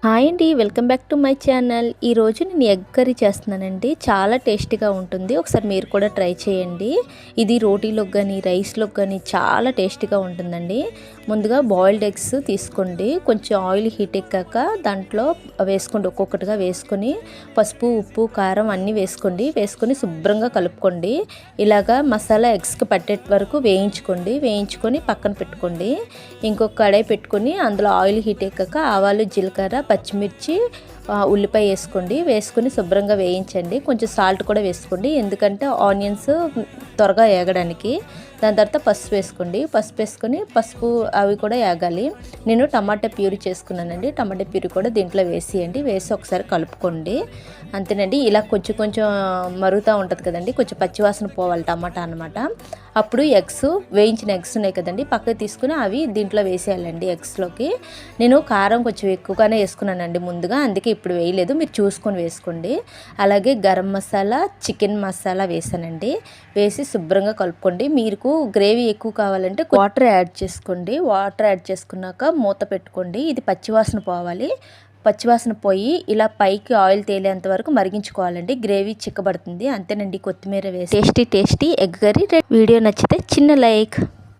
Hi అండి, welcome back to my channel. ఈరోజు నేను ఎగ్ కర్రీ చేస్తున్నానండి. చాలా టేస్టీగా ఉంటుంది. ఒకసారి మీరు కూడా ట్రై చేయండి. ఇది రోటీలోకి కానీ రైస్లోకి కానీ చాలా టేస్టీగా ఉంటుందండి. ముందుగా బాయిల్డ్ ఎగ్స్ తీసుకోండి. కొంచెం ఆయిల్ హీట్ ఎక్కాక దాంట్లో వేసుకోండి. ఒక్కొక్కటిగా వేసుకొని పసుపు, ఉప్పు, కారం అన్నీ వేసుకొని శుభ్రంగా కలుపుకోండి. ఇలాగా మసాలా ఎగ్స్కి పట్టే వరకు వేయించుకొని పక్కన పెట్టుకోండి. ఇంకొక కడాయి పెట్టుకొని అందులో ఆయిల్ హీట్ ఎక్కాక ఆవాలు, జీలకర్ర, పచ్చిమిర్చి, ఉల్లిపాయ వేసుకొని శుభ్రంగా వేయించండి. కొంచెం సాల్ట్ కూడా వేసుకోండి, ఎందుకంటే ఆనియన్స్ త్వరగా వేగడానికి. దాని తర్వాత పసుపు వేసుకొని అవి కూడా వేగాలి. నేను టమాటా ప్యూరీ చేసుకున్నానండి. టమాటా ప్యూరీ కూడా దీంట్లో వేసి ఒకసారి కలుపుకోండి. అంతేనండి. ఇలా కొంచెం మరుగుతూ ఉంటుంది కదండి, కొంచెం పచ్చివాసన పోవాలి టమాటా అనమాట. అప్పుడు వేయించిన ఎగ్స్ ఉన్నాయి కదండి, పక్కకి తీసుకుని అవి దీంట్లో వేసేయాలండి. ఎగ్స్లోకి నేను కారం కొంచెం ఎక్కువగానే వేసుకున్నానండి ముందుగా, అందుకే ఇప్పుడు వేయలేదు, మీరు చూసుకొని వేసుకోండి. అలాగే గరం మసాలా, చికెన్ మసాలా వేసానండి. వేసి శుభ్రంగా కలుపుకోండి. మీకు గ్రేవీ ఎక్కువ కావాలంటే వాటర్ యాడ్ చేసుకోండి. వాటర్ యాడ్ చేసుకున్నాక మూత పెట్టుకోండి. ఇది పచ్చివాసన పోయి ఇలా పైకి ఆయిల్ తేలేంత వరకు మరిగించుకోవాలండి. గ్రేవీ చిక్కబడుతుంది. అంతేనండి. కొత్తిమీర వేసి టేస్టీ ఎగ్ కర్రీ. వీడియో నచ్చితే చిన్న లైక్.